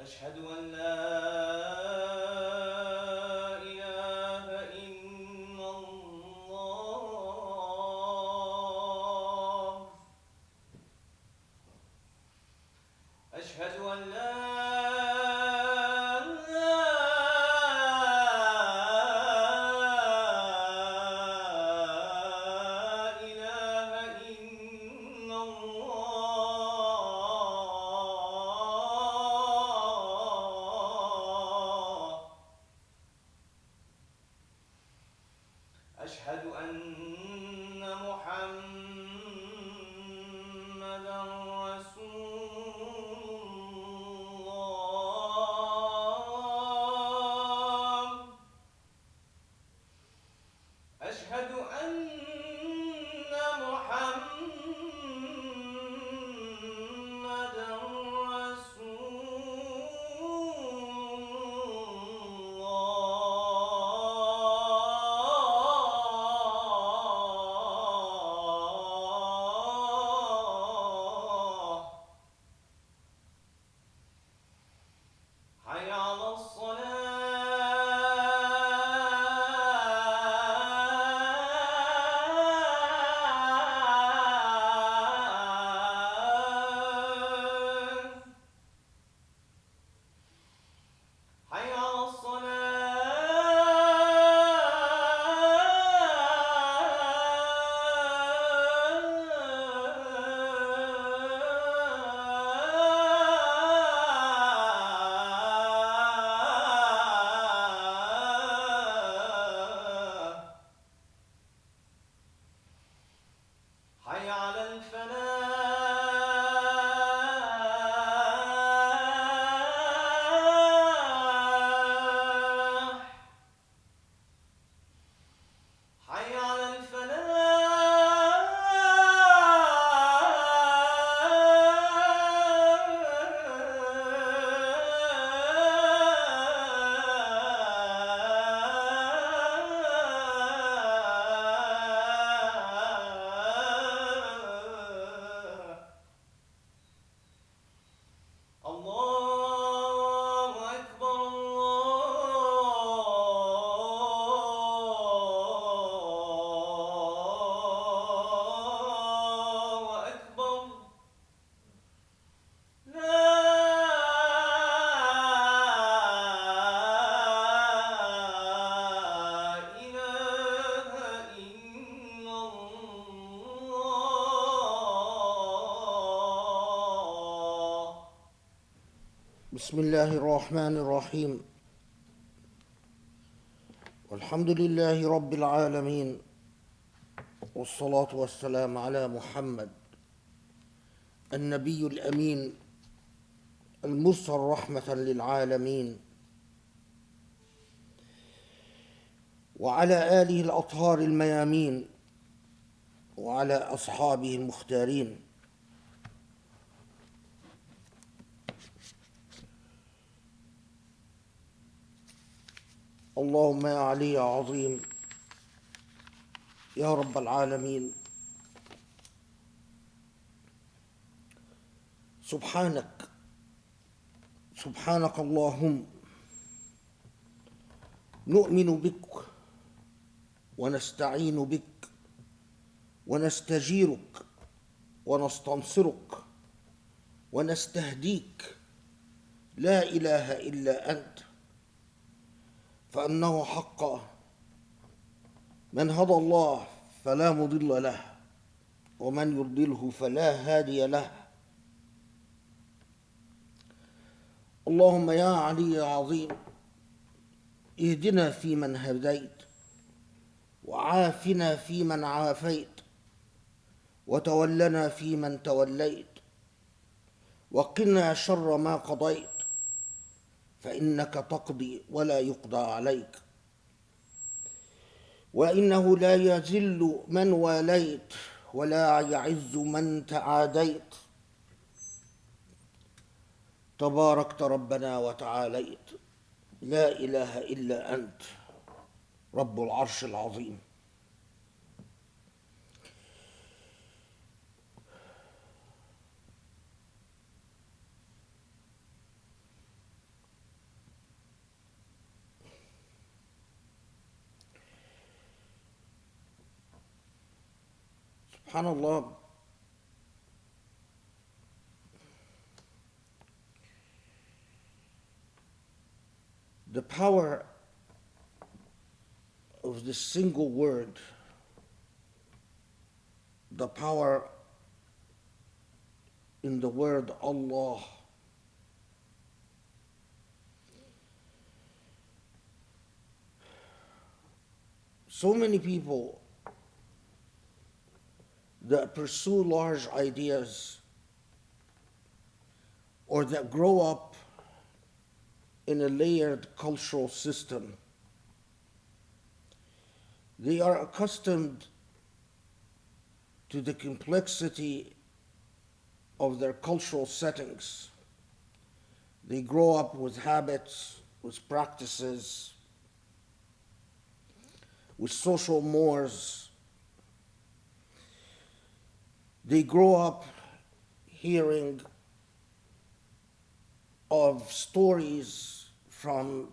أشهد أن لا إله إلا الله أشهد أن لا إله إلا الله أشهد أن محمدًا رسول الله أشهد أن محمدًا رسول الله حي على الصلاة حي على الصلاة حي على الفلاح حي على بسم الله الرحمن الرحيم والحمد لله رب العالمين والصلاة والسلام على محمد النبي الأمين المرسل رحمة للعالمين وعلى آله الأطهار الميامين وعلى أصحابه المختارين. اللهم يا علي يا عظيم يا رب العالمين، سبحانك سبحانك اللهم نؤمن بك ونستعين بك ونستجيرك ونستنصرك ونستهديك، لا إله إلا أنت، فأنه حق من هدى الله فلا مضل له ومن يضلله فلا هادي له. اللهم يا علي يا عظيم اهدنا فيمن هديت وعافنا فيمن عافيت وتولنا فيمن توليت وقنا شر ما قضيت، فإنك تقضي ولا يقضى عليك، وإنه لا يذل من واليت ولا يعز من تعاديت، تباركت ربنا وتعاليت، لا إله إلا أنت رب العرش العظيم. سبحان الله. The power of this single word, the power in the word Allah, so many people that pursue large ideas or that grow up in a layered cultural system, they are accustomed to the complexity of their cultural settings. They grow up with habits, with practices, with social mores. They grow up hearing of stories from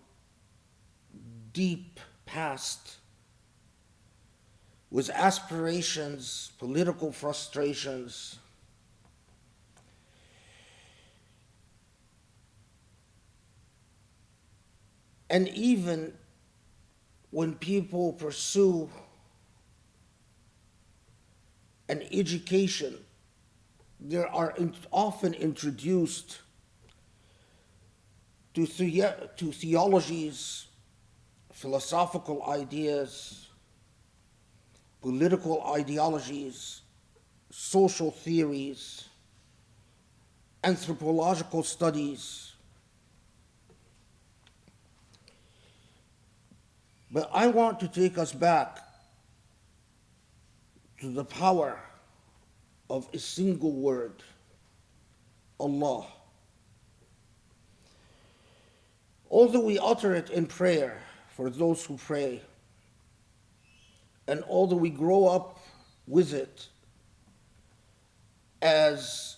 deep past with aspirations, political frustrations. And even when people pursue an education, they are often introduced to theologies, philosophical ideas, political ideologies, social theories, anthropological studies. But I want to take us back to the power of a single word, Allah. Although we utter it in prayer for those who pray, and although we grow up with it as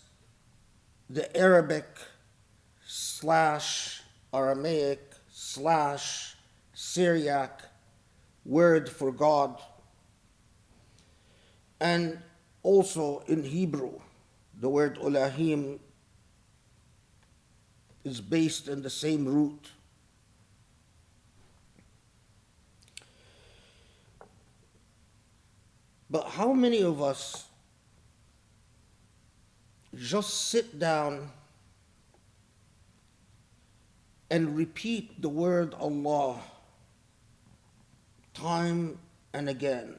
the Arabic / Aramaic / Syriac word for God, and also in Hebrew, the word Elohim is based in the same root. But how many of us just sit down and repeat the word Allah time and again.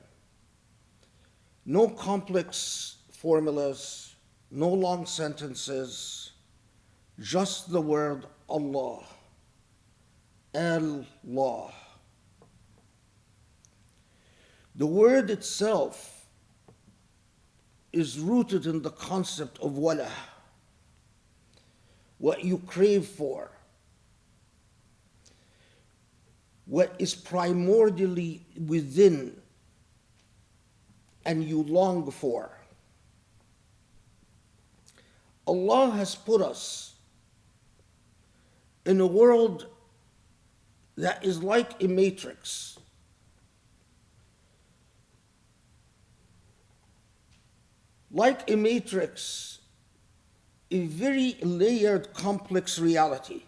No complex formulas, no long sentences, just the word Allah, Allah. The word itself is rooted in the concept of wala, what you crave for, what is primordially within and you long for. Allah has put us in a world that is like a matrix. Like a matrix, a very layered, complex reality.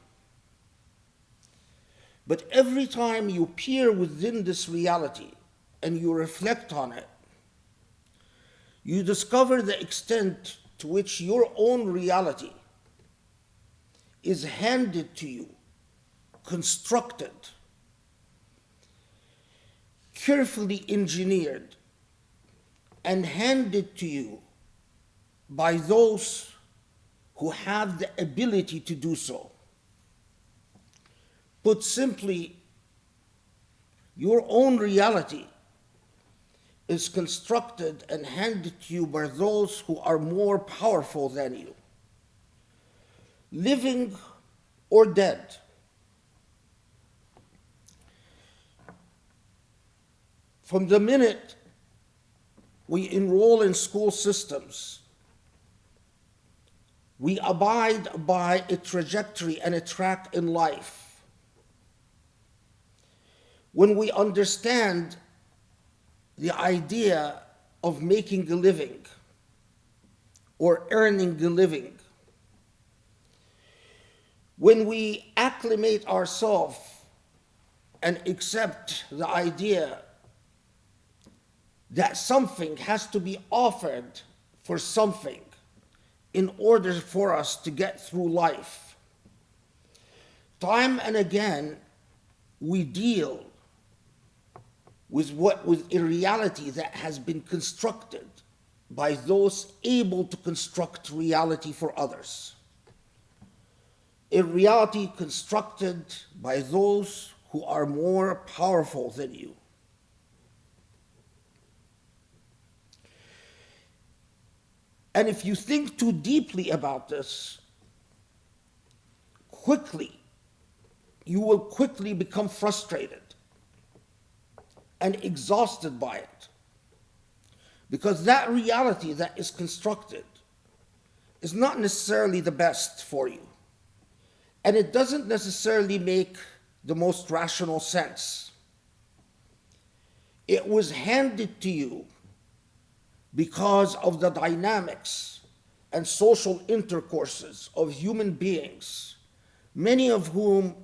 But every time you peer within this reality and you reflect on it, you discover the extent to which your own reality is handed to you, constructed, carefully engineered, and handed to you by those who have the ability to do so. Put simply, your own reality is constructed and handed to you by those who are more powerful than you, living or dead. From the minute we enroll in school systems, we abide by a trajectory and a track in life. When we understand the idea of making a living or earning a living, when we acclimate ourselves and accept the idea that something has to be offered for something in order for us to get through life, time and again we deal with a reality that has been constructed by those able to construct reality for others. A reality constructed by those who are more powerful than you. And if you think too deeply about this, you will quickly become frustrated and exhausted by it. Because that reality that is constructed is not necessarily the best for you. And it doesn't necessarily make the most rational sense. It was handed to you because of the dynamics and social intercourses of human beings, many of whom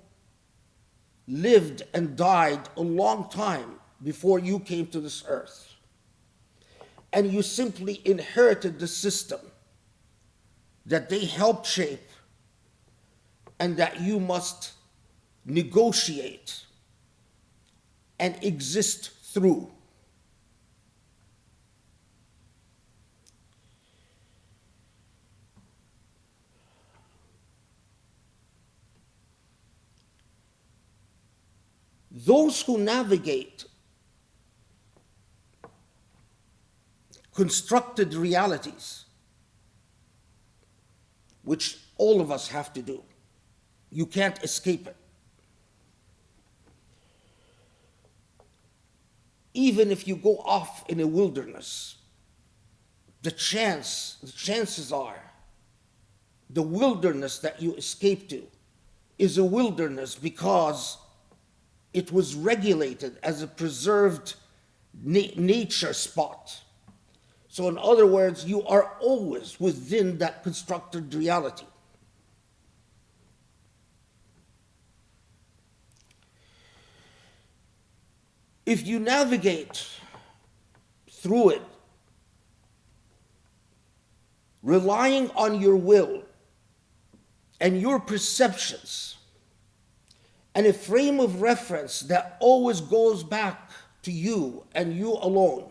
lived and died a long time before you came to this earth. And you simply inherited the system that they helped shape and that you must negotiate and exist through. Those who navigate constructed realities, which all of us have to do, you can't escape it. Even if you go off in a wilderness, the chances are the wilderness that you escape to is a wilderness because it was regulated as a preserved nature spot. So in other words, you are always within that constructed reality. If you navigate through it, relying on your will and your perceptions and a frame of reference that always goes back to you and you alone.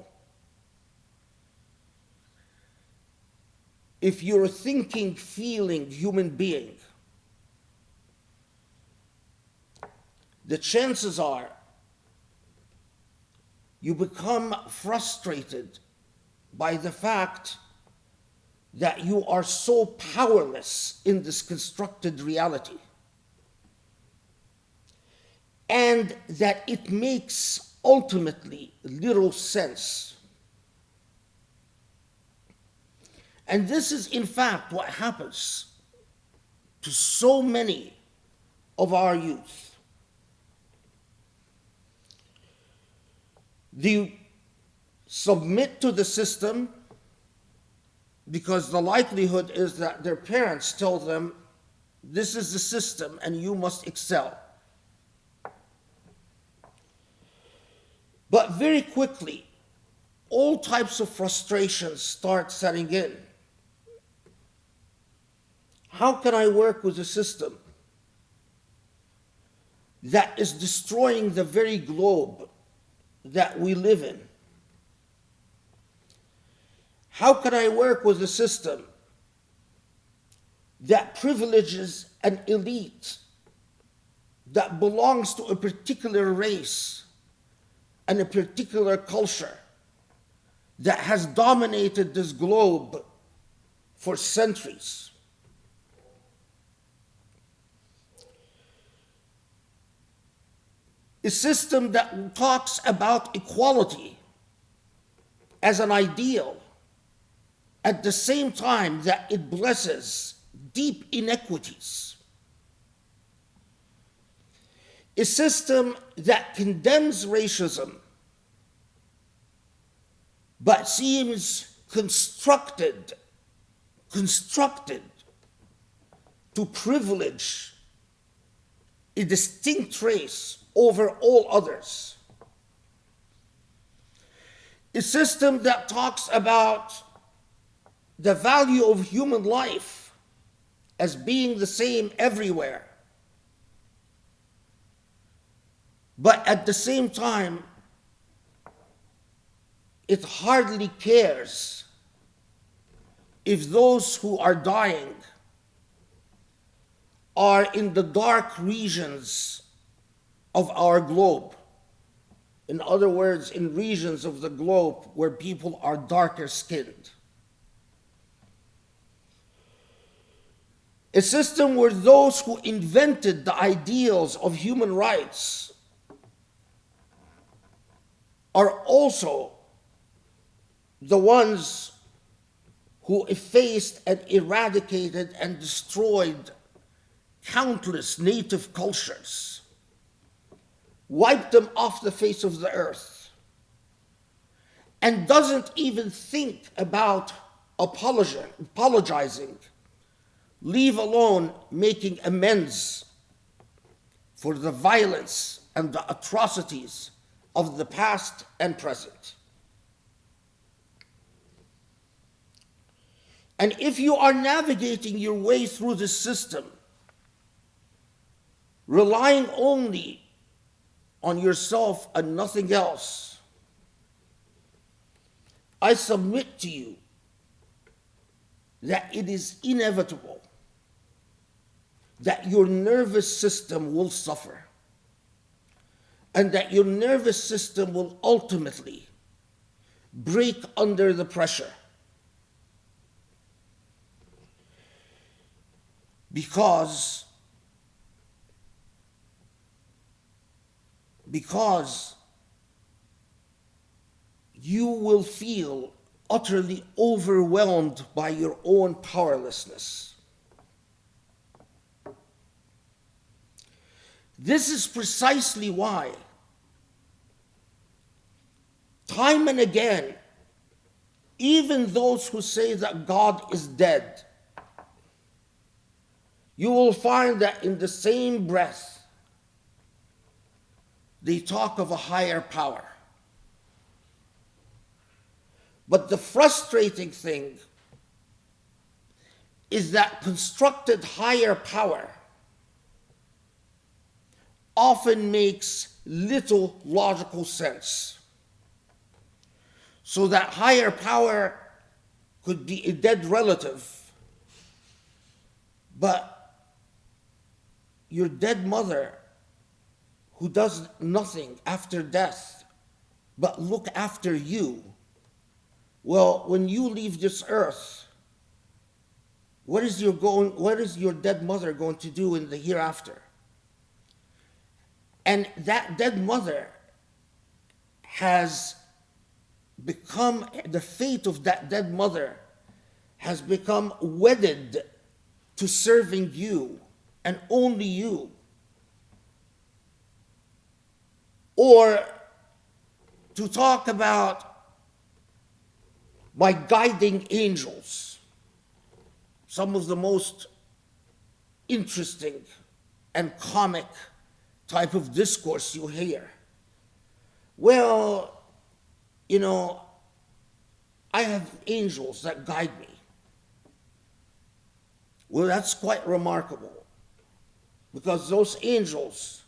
If you're a thinking, feeling human being, the chances are you become frustrated by the fact that you are so powerless in this constructed reality, and that it makes ultimately little sense. And this is, in fact, what happens to so many of our youth. They submit to the system because the likelihood is that their parents tell them, this is the system and you must excel. But very quickly, all types of frustrations start setting in. How can I work with a system that is destroying the very globe that we live in? How can I work with a system that privileges an elite that belongs to a particular race and a particular culture that has dominated this globe for centuries? A system that talks about equality as an ideal at the same time that it blesses deep inequities. A system that condemns racism but seems constructed to privilege a distinct race over all others. A system that talks about the value of human life as being the same everywhere, but at the same time, it hardly cares if those who are dying are in the dark regions of our globe. In other words, in regions of the globe where people are darker skinned. A system where those who invented the ideals of human rights are also the ones who effaced and eradicated and destroyed countless native cultures, wiped them off the face of the earth, and doesn't even think about apologizing, leave alone making amends for the violence and the atrocities of the past and present. And if you are navigating your way through this system, relying only on yourself and nothing else, I submit to you that it is inevitable that your nervous system will suffer, and that your nervous system will ultimately break under the pressure. Because you will feel utterly overwhelmed by your own powerlessness. This is precisely why, time and again, even those who say that God is dead, you will find that in the same breath, they talk of a higher power. But the frustrating thing is that constructed higher power often makes little logical sense. So that higher power could be a dead relative, but your dead mother who does nothing after death but look after you. Well, when you leave this earth, what is your dead mother going to do in the hereafter? And that dead mother has become, the fate of that dead mother has become wedded to serving you and only you. Or to talk about my guiding angels, some of the most interesting and comic type of discourse you hear. Well, I have angels that guide me. Well, that's quite remarkable, because those angels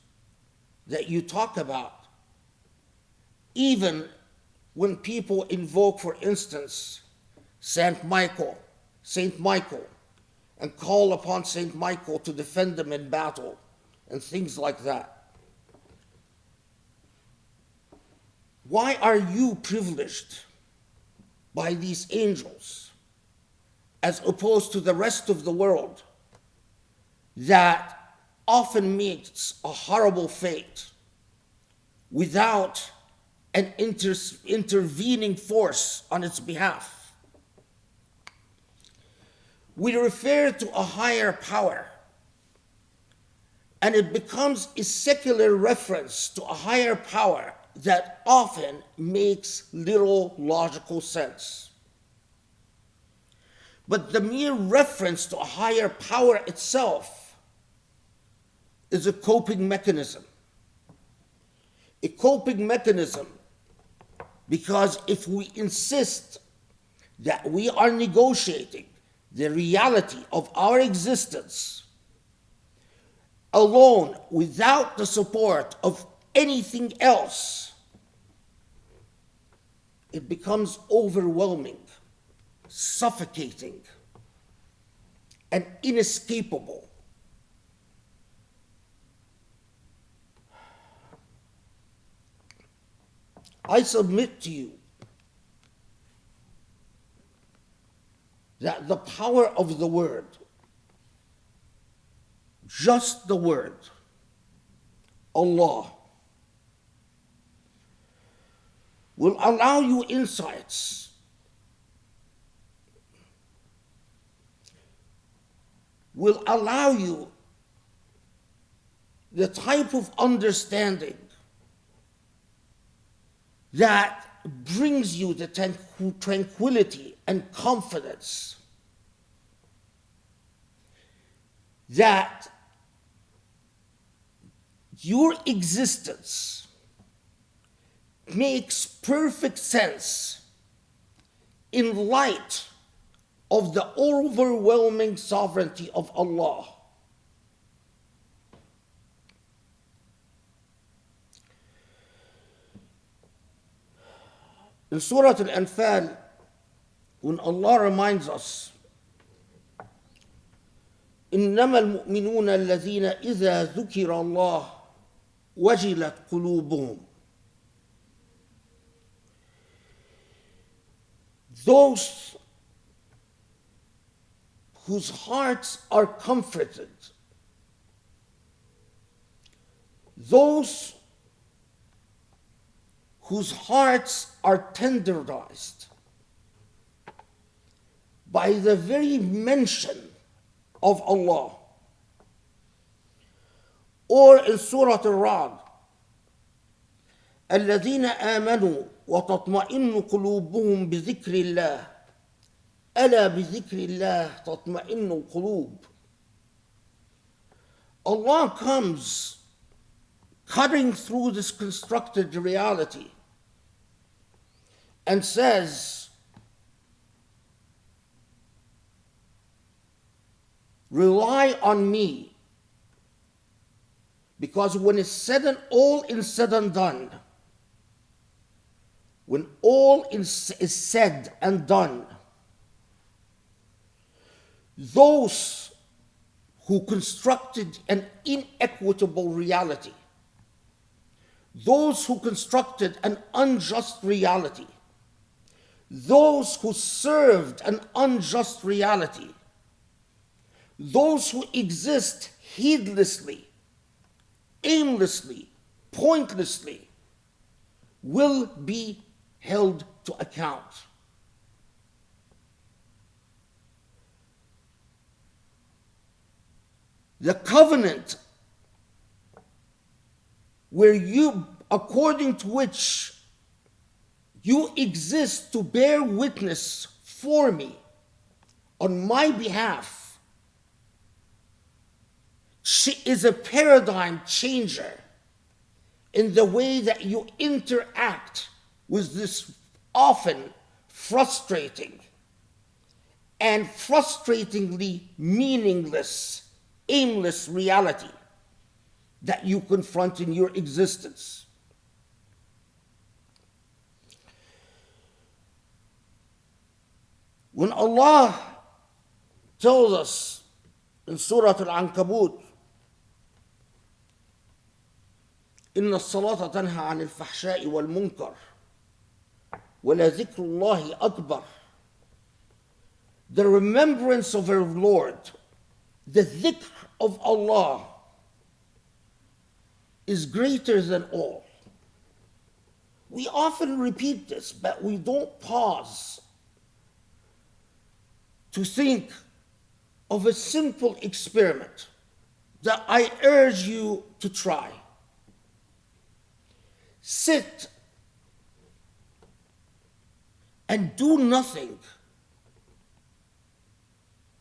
that you talk about, even when people invoke, for instance, Saint Michael, and call upon Saint Michael to defend them in battle, and things like that. Why are you privileged by these angels as opposed to the rest of the world that often meets a horrible fate without an intervening force on its behalf? We refer to a higher power, and it becomes a secular reference to a higher power that often makes little logical sense. But the mere reference to a higher power itself is a coping mechanism. A coping mechanism because if we insist that we are negotiating the reality of our existence alone without the support of anything else, it becomes overwhelming, suffocating, and inescapable. I submit to you that the power of the word, just the word, Allah, will allow you insights, will allow you the type of understanding that brings you the tranquility and confidence that your existence makes perfect sense in light of the overwhelming sovereignty of Allah. In Surah Al-Anfal, when Allah reminds us, إنما المؤمنون الذين إذا ذكر الله وجلت قلوبهم. Those whose hearts are comforted, those whose hearts are tenderized by the very mention of Allah. Or in Surah Al-Ra'd, الذين آمنوا وتطمئن قلوبهم بذكر الله ألا بذكر الله تطمئن القلوب. Allah comes cutting through this constructed reality and says, rely on me Because when it's said and all is said and done, when all is said and done, those who constructed an inequitable reality, those who constructed an unjust reality, those who served an unjust reality, those who exist heedlessly, aimlessly, pointlessly, will be held to account. The covenant according to which you exist to bear witness for me on my behalf, is a paradigm changer in the way that you interact with this often frustrating and frustratingly meaningless, aimless reality that you confront in your existence. When Allah tells us in Surah Al-Ankabut, إن الصلاة تنهى عن الفحشاء والمنكر ولذكر الله أكبر, the remembrance of our Lord, the dhikr of Allah, is greater than all. We often repeat this, but we don't pause to think of a simple experiment that I urge you to try. Sit and do nothing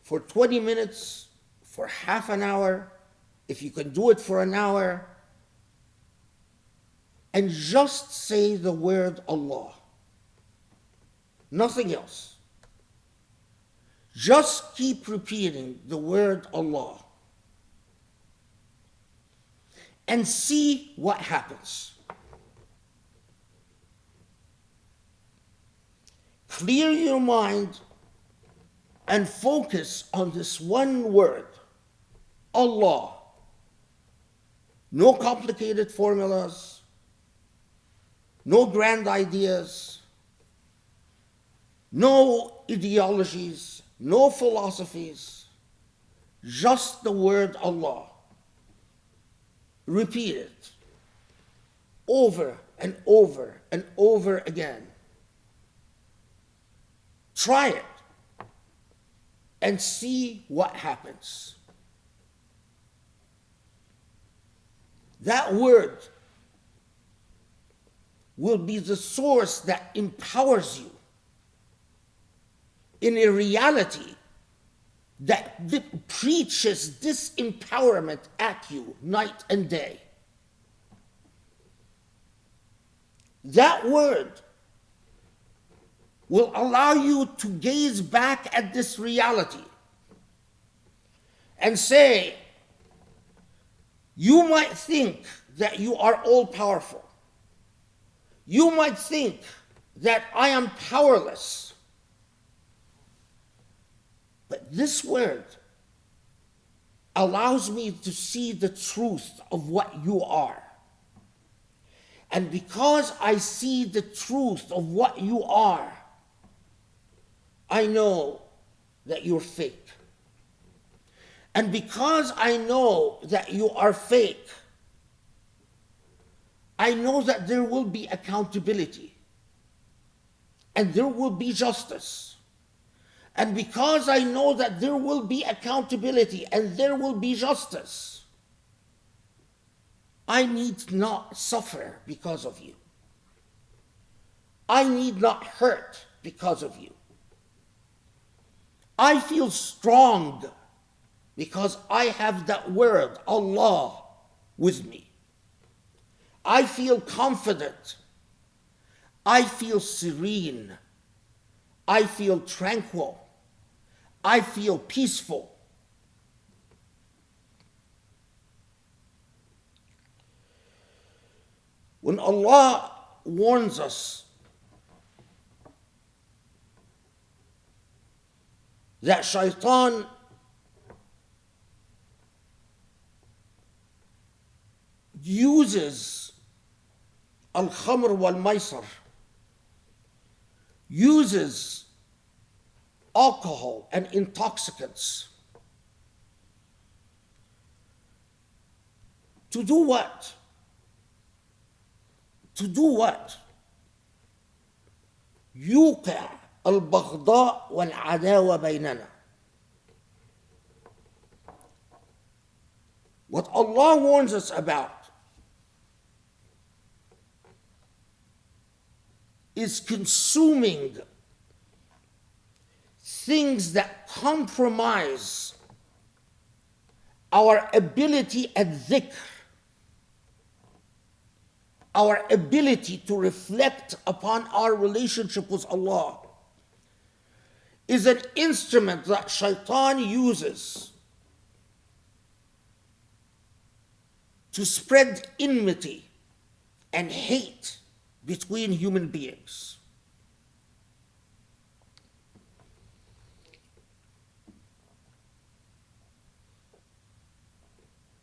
for 20 minutes, for half an hour, if you can do it for an hour, and just say the word Allah. Nothing else. Just keep repeating the word Allah and see what happens. Clear your mind and focus on this one word, Allah. No complicated formulas, no grand ideas, no ideologies, no philosophies, just the word Allah. Repeat it over and over and over again. Try it and see what happens. That word will be the source that empowers you in a reality that preaches disempowerment at you night and day. That word will allow you to gaze back at this reality and say, you might think that you are all powerful. You might think that I am powerless. But this word allows me to see the truth of what you are. And because I see the truth of what you are, I know that you're fake. And because I know that you are fake, I know that there will be accountability and there will be justice. And because I know that there will be accountability and there will be justice, I need not suffer because of you. I need not hurt because of you. I feel strong because I have that word, Allah, with me. I feel confident. I feel serene. I feel tranquil. I feel peaceful. When Allah warns us that shaitan uses al-khamr wal-maisar, uses alcohol and intoxicants to do what? To do what? يوقع البغضاء والعداوة بيننا. What Allah warns us about is consuming things that compromise our ability at dhikr, our ability to reflect upon our relationship with Allah, is an instrument that shaitan uses to spread enmity and hate between human beings.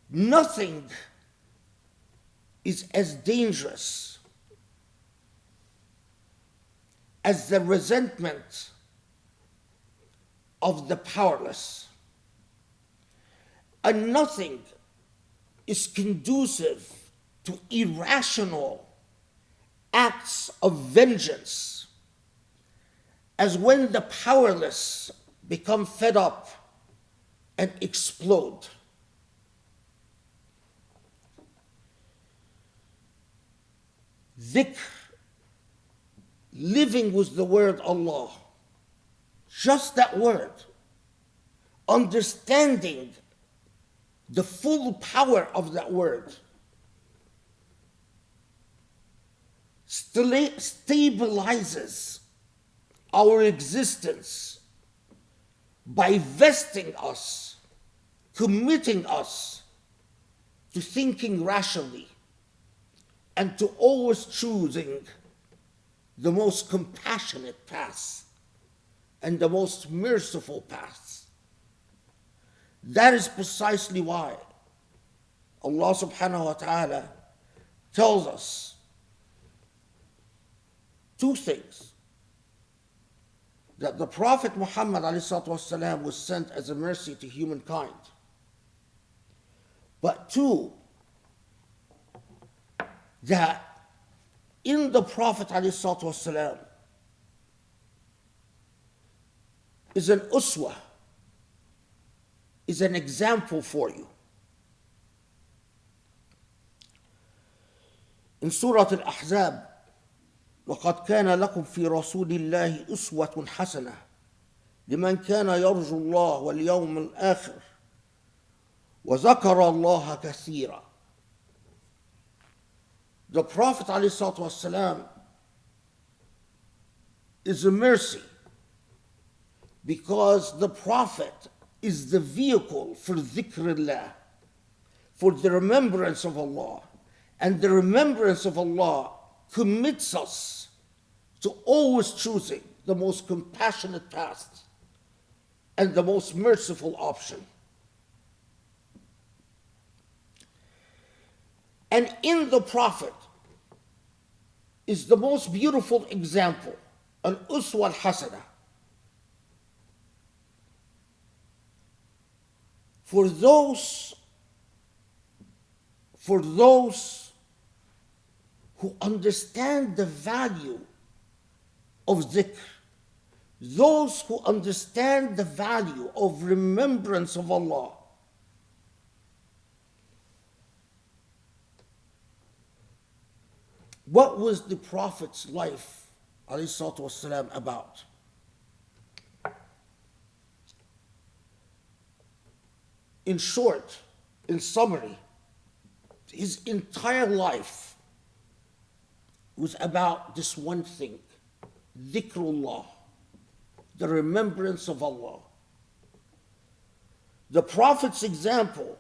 Nothing is as dangerous as the resentment of the powerless. And nothing is conducive to irrational acts of vengeance as when the powerless become fed up and explode. Dhikr, living with the word Allah, just that word, understanding the full power of that word, stabilizes our existence by vesting us, committing us to thinking rationally and to always choosing the most compassionate path and the most merciful path. That is precisely why Allah subhanahu wa ta'ala tells us two things: that the Prophet Muhammad ﷺ was sent as a mercy to humankind, but two, that in the Prophet ﷺ is an uswa, is an example for you. In Surah Al-Ahzab, وَقَدْ كَانَ لَكُمْ فِي رَسُولِ اللَّهِ أُسْوَةٌ حَسَنَةٌ لِمَنْ كَانَ يَرْجُو اللَّهَ وَالْيَوْمَ الْآخِرَ وَذَكَرَ اللَّهَ كَثِيرًا. The Prophet ﷺ is a mercy because the Prophet is the vehicle for dhikrullah, for the remembrance of Allah. And the remembrance of Allah commits us to always choosing the most compassionate path and the most merciful option. And in the Prophet is the most beautiful example, an uswa al-hasana, for those who understand the value of dhikr, those who understand the value of remembrance of Allah. What was the Prophet's life, ﷺ, about? In short, in summary, his entire life was about this one thing: dhikrullah, the remembrance of Allah. The Prophet's example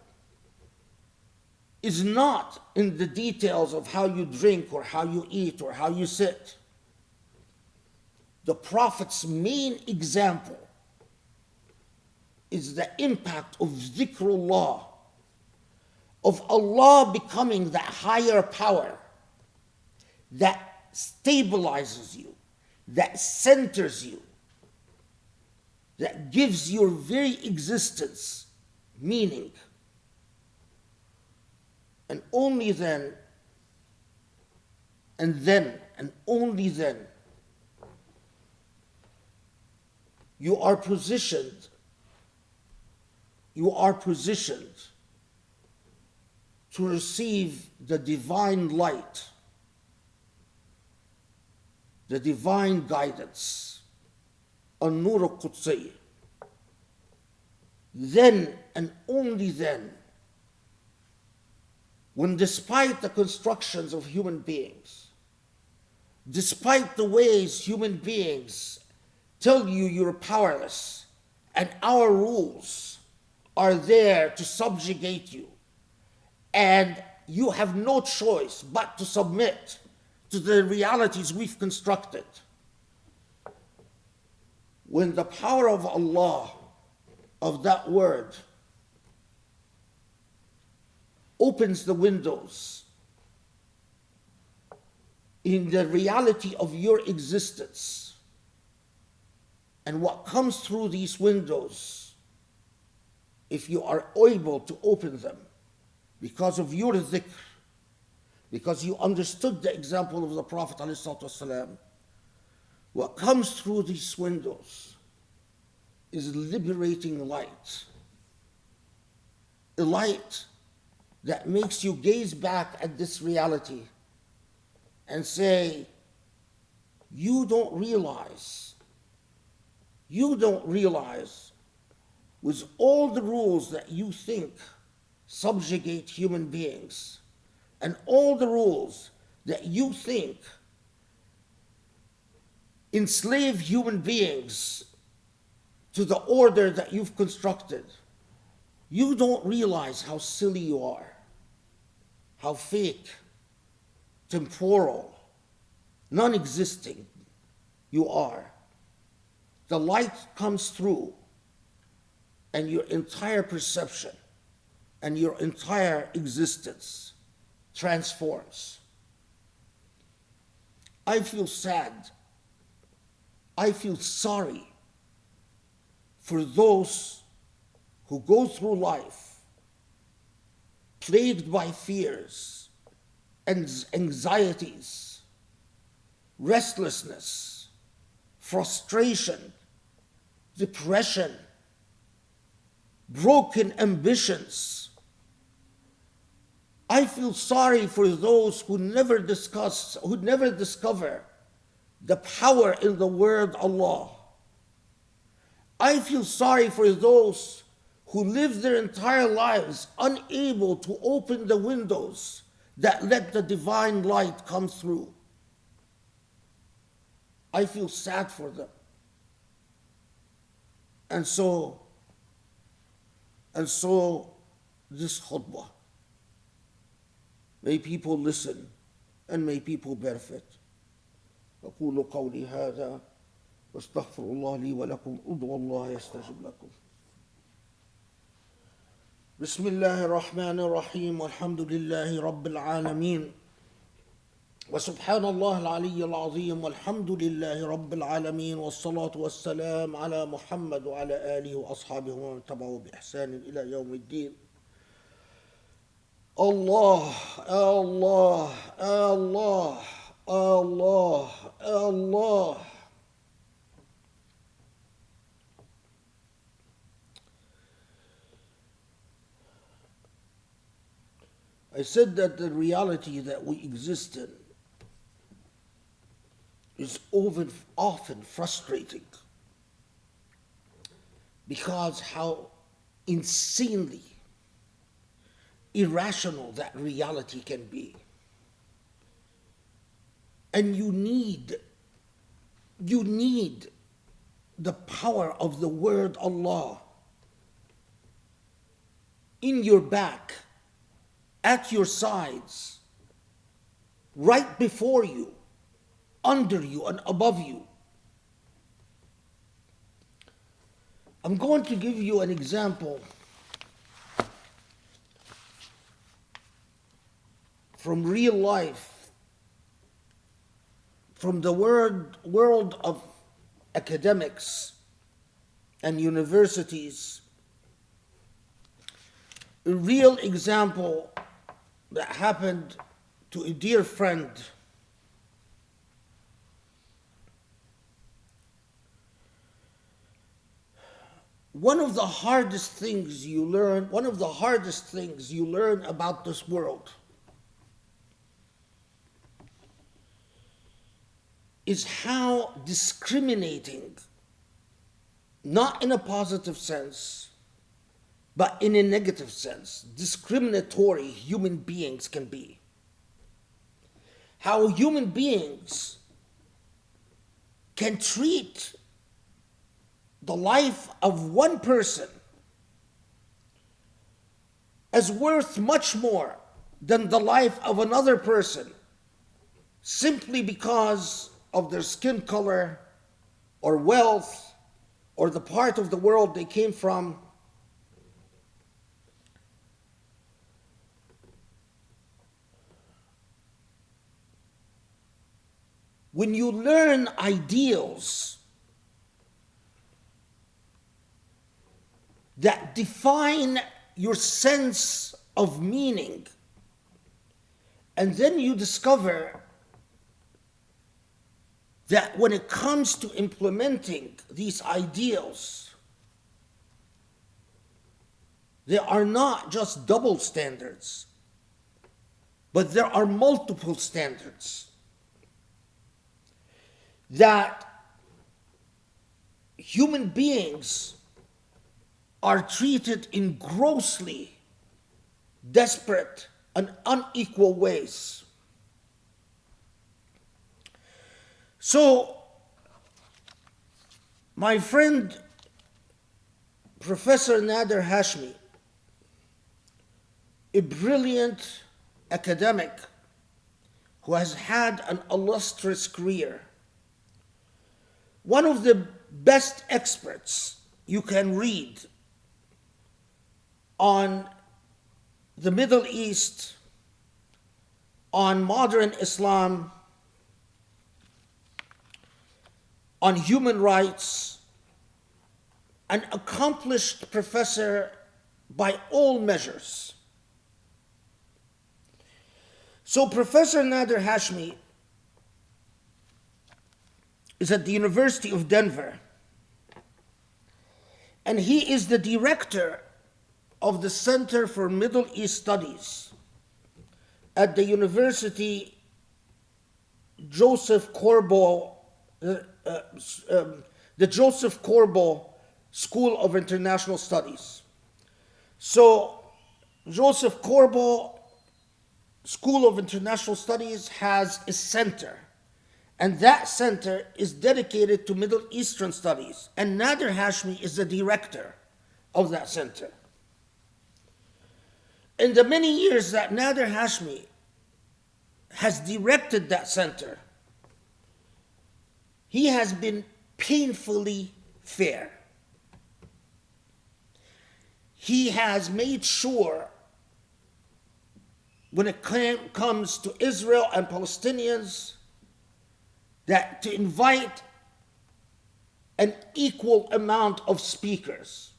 is not in the details of how you drink or how you eat or how you sit. The Prophet's main example is the impact of dhikrullah, of Allah becoming that higher power that stabilizes you, that centers you, that gives your very existence meaning. And only then, and only then, you are positioned to receive the divine light, the divine guidance, an-nur al-Qudsi. Then and only then, when despite the constructions of human beings, despite the ways human beings tell you you're powerless and our rules are there to subjugate you, and you have no choice but to submit to the realities we've constructed. When the power of Allah, of that word, opens the windows in the reality of your existence, and what comes through these windows, if you are able to open them because of your dhikr, because you understood the example of the Prophet ﷺ, what comes through these windows is liberating light. A light that makes you gaze back at this reality and say, you don't realize, with all the rules that you think subjugate human beings, and all the rules that you think enslave human beings to the order that you've constructed, you don't realize how silly you are, how fake, temporal, non-existing you are. The light comes through, and your entire perception and your entire existence transforms. I feel sad. I feel sorry for those who go through life plagued by fears and anxieties, restlessness, frustration, depression, broken ambitions. I feel sorry for those who never discover the power in the word Allah. I feel sorry for those who live their entire lives unable to open the windows that let the divine light come through. I feel sad for them. And so this khutbah, may people listen and may people benefit. أقول قولي هذا واستغفر الله لي ولكم ادعوا الله يستجب لكم. بسم الله الرحمن الرحيم والحمد لله رب العالمين وسبحان الله العلي العظيم والحمد لله رب العالمين والصلاة والسلام على محمد وعلى آله وأصحابه ومن تبعه بإحسان إلى يوم الدين. Allah, Allah, Allah, Allah, Allah. I said that the reality that we exist in is often frustrating because how insanely irrational that reality can be. And you need the power of the word Allah in your back at your sides, right before you, under you, and above you. I'm going to give you an example from real life, from the world of academics and universities. A real example that happened to a dear friend. One of the hardest things you learn about this world is how discriminating, not in a positive sense, but in a negative sense, discriminatory human beings can be. How human beings can treat the life of one person as worth much more than the life of another person, simply because of their skin color or wealth or the part of the world they came from. When you learn ideals that define your sense of meaning, and then you discover that when it comes to implementing these ideals, there are not just double standards, but there are multiple standards. That human beings are treated in grossly desperate and unequal ways. So, my friend, Professor Nader Hashmi, a brilliant academic who has had an illustrious career, one of the best experts you can read on the Middle East, on modern Islam, on human rights, an accomplished professor by all measures. So Professor Nader Hashmi is at the University of Denver, and he is the director of the Center for Middle East Studies at the University Joseph Corbo, the Joseph Corbo School of International Studies. So, Joseph Corbo School of International Studies has a center, and that center is dedicated to Middle Eastern studies, and Nader Hashmi is the director of that center. In the many years that Nader Hashmi has directed that center, he has been painfully fair. He has made sure, when it comes to Israel and Palestinians, that to invite an equal amount of speakers,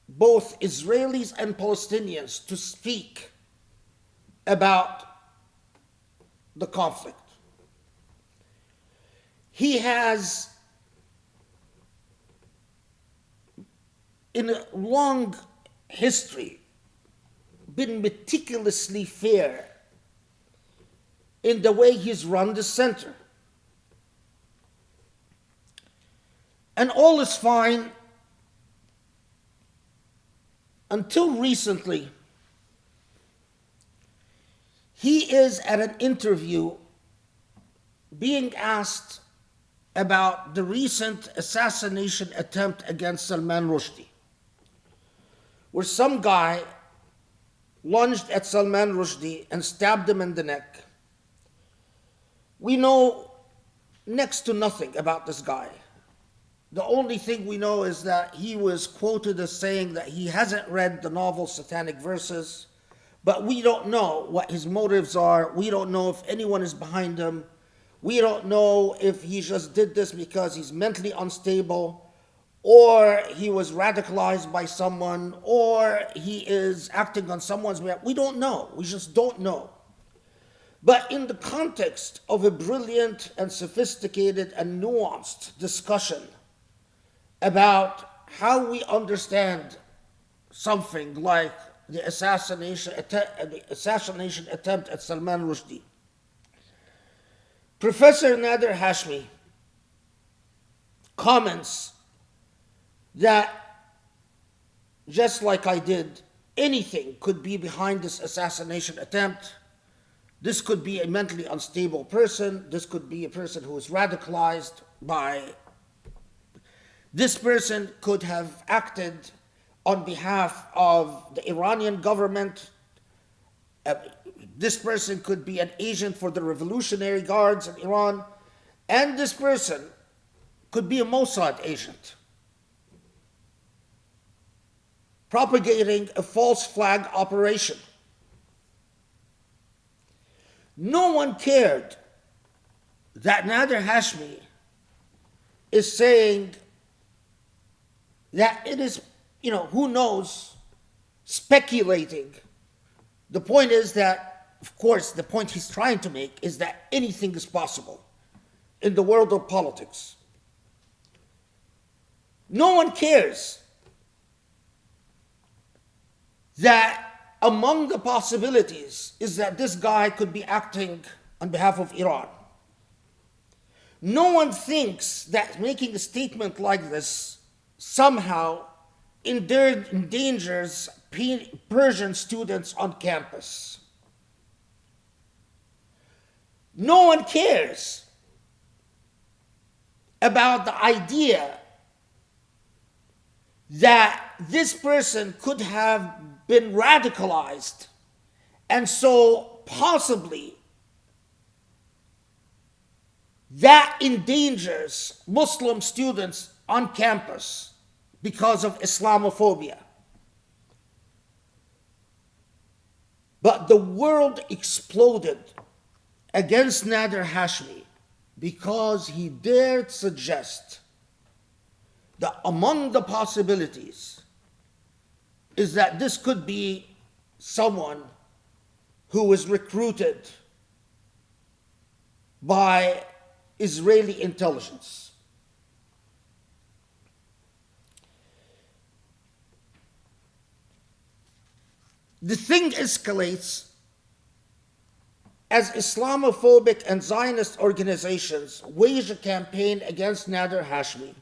both Israelis and Palestinians, to speak about the conflict. He has, in a long history, been meticulously fair in the way he's run the center. And all is fine until recently. He is at an interview being asked about the recent assassination attempt against Salman Rushdie, where some guy lunged at Salman Rushdie and stabbed him in the neck. We know next to nothing about this guy. The only thing we know is that he was quoted as saying that he hasn't read the novel Satanic Verses, but we don't know what his motives are. We don't know if anyone is behind him. We don't know if he just did this because he's mentally unstable, or he was radicalized by someone, or he is acting on someone's behalf. We don't know. We just don't know. But in the context of a brilliant and sophisticated and nuanced discussion about how we understand something like the assassination attempt at Salman Rushdie, Professor Nader Hashmi comments that, just like I did, anything could be behind this assassination attempt. This could be a mentally unstable person. This could be a person who is radicalized by. This person could have acted on behalf of the Iranian government. This person could be an agent for the Revolutionary Guards in Iran. And this person could be a Mossad agent, propagating a false flag operation. No one cared that Nader Hashmi is saying that it is, who knows, speculating. The point is that, of course, the point he's trying to make is that anything is possible in the world of politics. No one cares that among the possibilities is that this guy could be acting on behalf of Iran. No one thinks that making a statement like this somehow endangers Persian students on campus. No one cares about the idea that this person could have been radicalized, and so possibly that endangers Muslim students on campus because of Islamophobia. But the world exploded against Nader Hashmi because he dared suggest that among the possibilities is that this could be someone who was recruited by Israeli intelligence. The thing escalates as Islamophobic and Zionist organizations wage a campaign against Nader Hashmi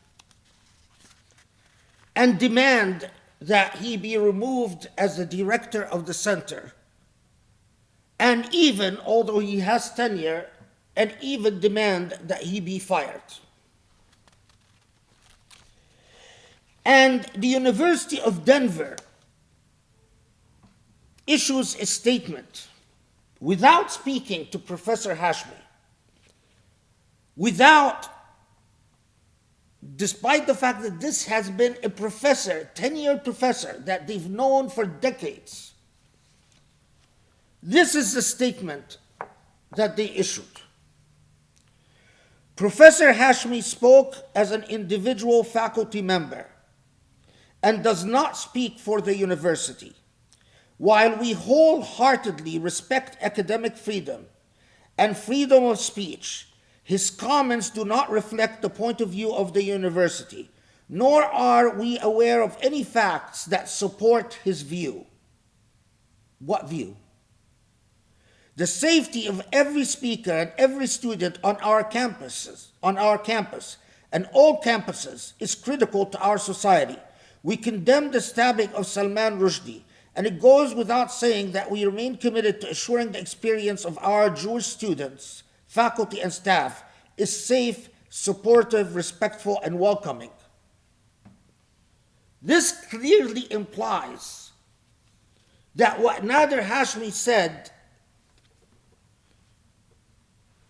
and demand that he be removed as the director of the center, and even, although he has tenure, and even demand that he be fired. And the University of Denver issues a statement without speaking to Professor Hashmi, despite the fact that this has been a professor, 10-year professor that they've known for decades. This is the statement that they issued. Professor Hashmi spoke as an individual faculty member and does not speak for the university. While we wholeheartedly respect academic freedom and freedom of speech, his comments do not reflect the point of view of the university, nor are we aware of any facts that support his view. What view? The safety of every speaker and every student on our campus, and all campuses, is critical to our society. We condemn the stabbing of Salman Rushdie, and it goes without saying that we remain committed to assuring the experience of our Jewish students, faculty, and staff is safe, supportive, respectful, and welcoming. This clearly implies that what Nader Hashmi said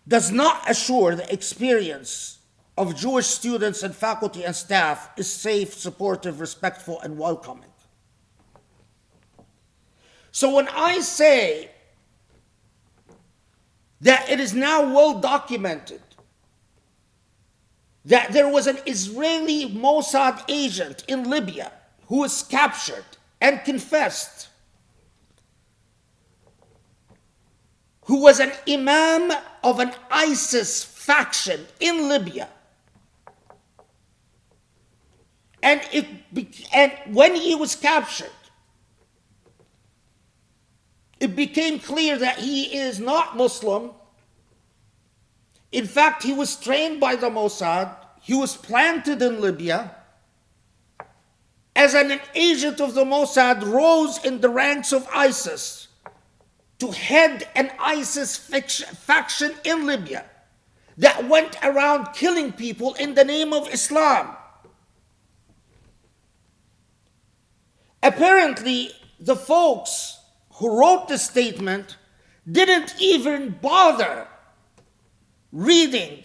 does not assure the experience of Jewish students and faculty and staff is safe, supportive, respectful, and welcoming. So when I say that it is now well documented that there was an Israeli Mossad agent in Libya who was captured and confessed, who was an imam of an ISIS faction in Libya. And when he was captured, it became clear that he is not Muslim. In fact, he was trained by the Mossad. He was planted in Libya. As an agent of the Mossad, rose in the ranks of ISIS to head an ISIS faction in Libya that went around killing people in the name of Islam. Apparently, the folks who wrote the statement didn't even bother reading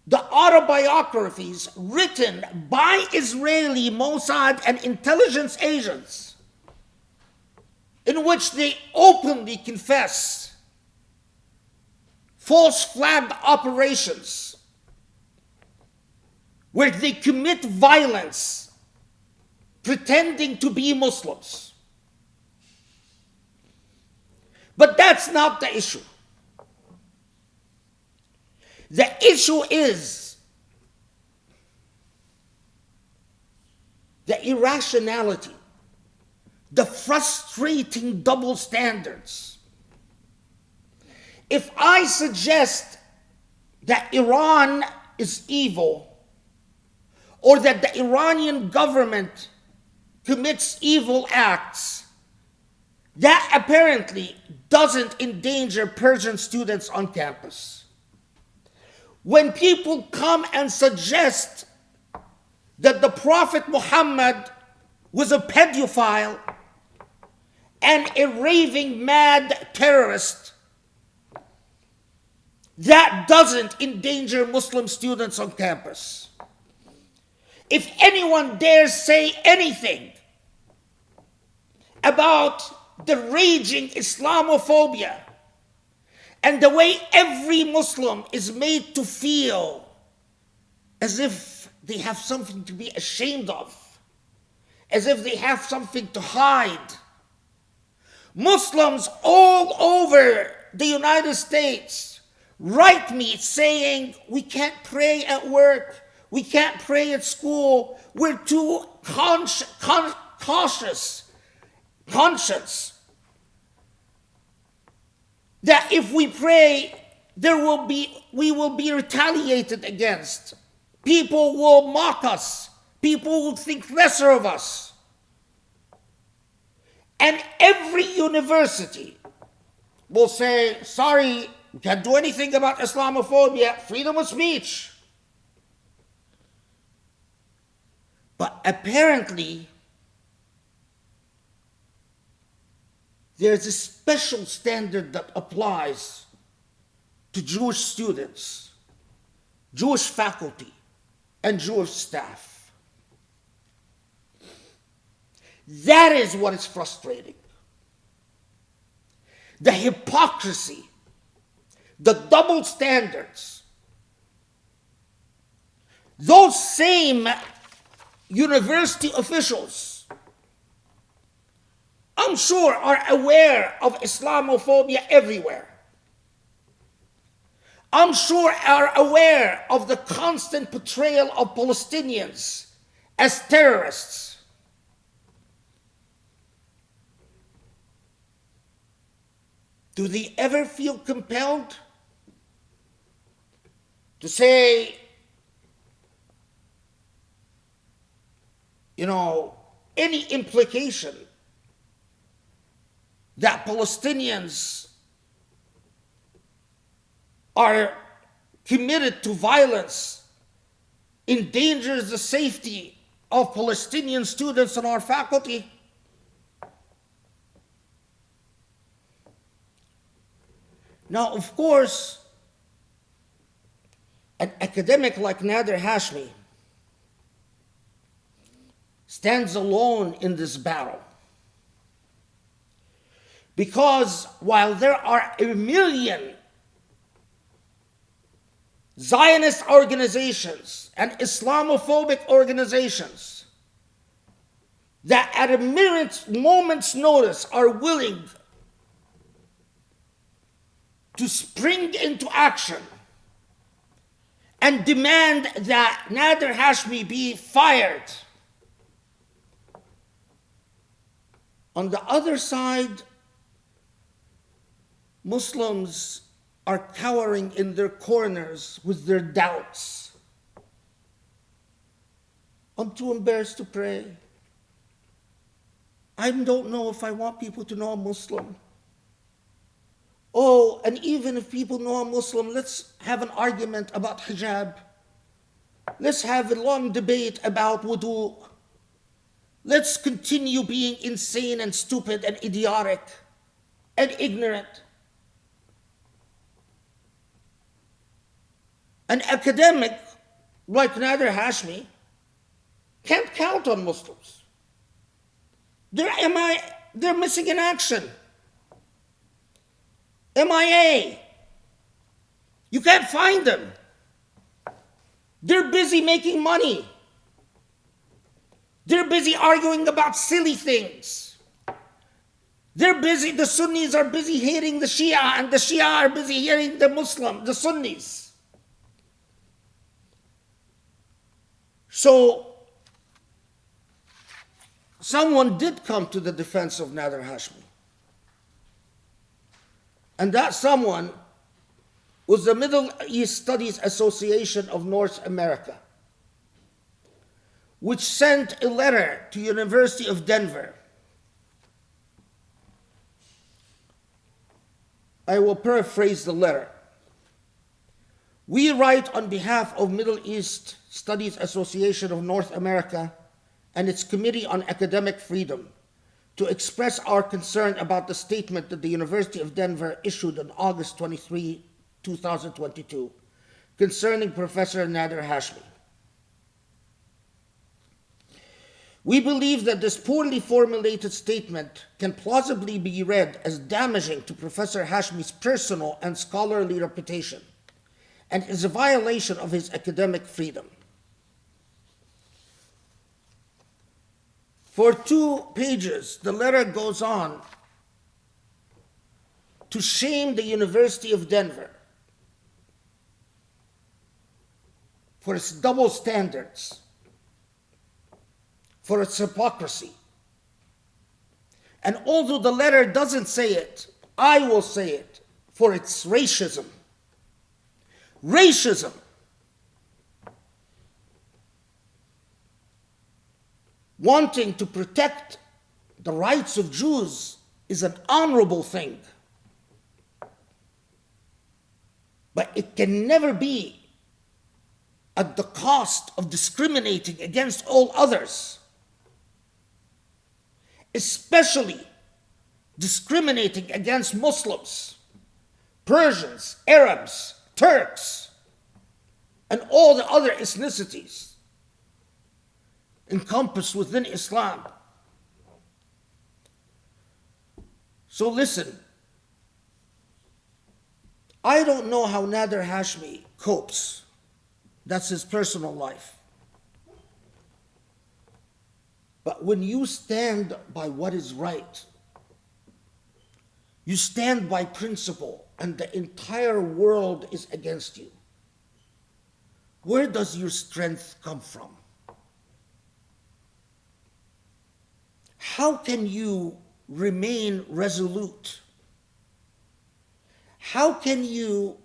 the autobiographies written by Israeli Mossad and intelligence agents, in which they openly confess false flag operations, where they commit violence pretending to be Muslims. But that's not the issue. The issue is the irrationality, the frustrating double standards. If I suggest that Iran is evil, or that the Iranian government commits evil acts, that apparently doesn't endanger Persian students on campus. When people come and suggest that the Prophet Muhammad was a pedophile and a raving mad terrorist, that doesn't endanger Muslim students on campus. If anyone dares say anything about the raging Islamophobia and the way every Muslim is made to feel as if they have something to be ashamed of, as if they have something to hide. Muslims all over the United States write me saying, we can't pray at work, we can't pray at school, we're too conscious that if we pray, we will be retaliated against. People will mock us. People will think lesser of us. And every university will say, sorry, we can't do anything about Islamophobia, freedom of speech. But apparently, there's a special standard that applies to Jewish students, Jewish faculty, and Jewish staff. That is what is frustrating. The hypocrisy, the double standards. Those same university officials, I'm sure, are aware of Islamophobia everywhere. I'm sure are aware of the constant portrayal of Palestinians as terrorists. Do they ever feel compelled to say, any implication that Palestinians are committed to violence endangers the safety of Palestinian students and our faculty? Now, of course, an academic like Nader Hashmi stands alone in this battle. Because while there are a million Zionist organizations and Islamophobic organizations that at a moment's notice are willing to spring into action and demand that Nader Hashmi be fired, on the other side, Muslims are cowering in their corners with their doubts. I'm too embarrassed to pray. I don't know if I want people to know I'm Muslim. Oh, and even if people know I'm Muslim, let's have an argument about hijab. Let's have a long debate about wudu. Let's continue being insane and stupid and idiotic and ignorant. An academic like Nader Hashmi can't count on Muslims. They're missing in action. MIA. You can't find them. They're busy making money. They're busy arguing about silly things. The Sunnis are busy hating the Shia, and the Shia are busy hating the Sunnis. So, someone did come to the defense of Nader Hashmi. And that someone was the Middle East Studies Association of North America, which sent a letter to University of Denver. I will paraphrase the letter. We write on behalf of Middle East Studies Association of North America and its Committee on Academic Freedom to express our concern about the statement that the University of Denver issued on August 23, 2022, concerning Professor Nader Hashmi. We believe that this poorly formulated statement can plausibly be read as damaging to Professor Hashmi's personal and scholarly reputation and is a violation of his academic freedom. For 2 pages, the letter goes on to shame the University of Denver for its double standards, for its hypocrisy. And although the letter doesn't say it, I will say it, for its racism. Racism. Wanting to protect the rights of Jews is an honorable thing. But it can never be at the cost of discriminating against all others, especially discriminating against Muslims, Persians, Arabs, Turks, and all the other ethnicities encompassed within Islam. So listen, I don't know how Nader Hashmi copes. That's his personal life. But when you stand by what is right, you stand by principle, and the entire world is against you, where does your strength come from? How can you remain resolute? How can you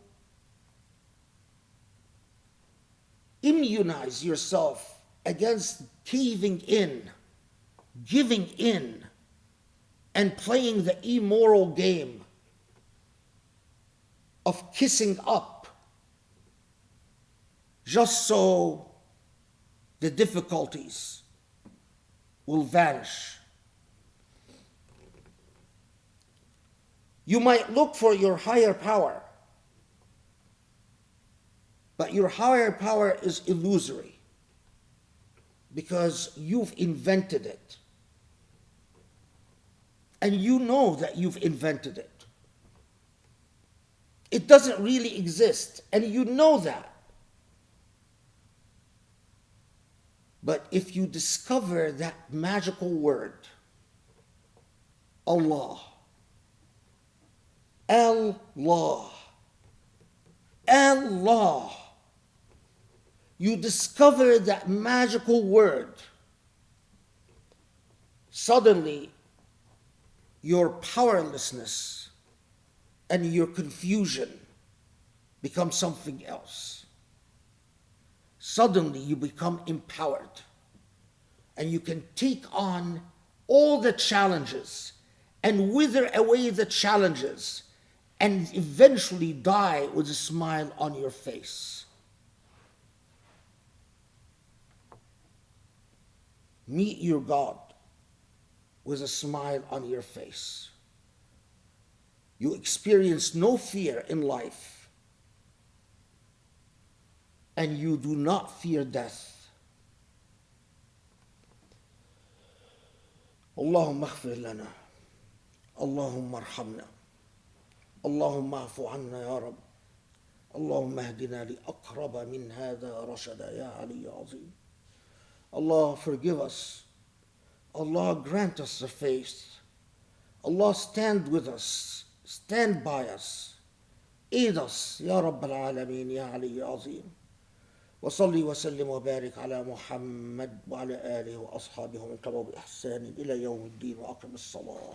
immunize yourself against caving in, giving in, and playing the immoral game of kissing up just so the difficulties will vanish? You might look for your higher power, but your higher power is illusory because you've invented it. And you know that you've invented it. It doesn't really exist, and you know that. But if you discover that magical word, Allah, Allah, Allah, you discover that magical word, suddenly your powerlessness and your confusion become something else. Suddenly you become empowered and you can take on all the challenges and wither away the challenges and eventually die with a smile on your face. Meet your God with a smile on your face. You experience no fear in life, and you do not fear death. اللهم اغفر لنا اللهم ارحمنا اللهم اعف عنا يا رب اللهم اهدنا لأقرب من هذا رشدا يا علي عظيم. Allah, forgive us. Allah, grant us the faith. Allah, stand with us, stand by us, aid us يا رب العالمين يا علي عظيم. وصلي وسلم وبارك على محمد وعلى آله وأصحابه من تبعوا بإحسان إلى يوم الدين وأقم الصلاة.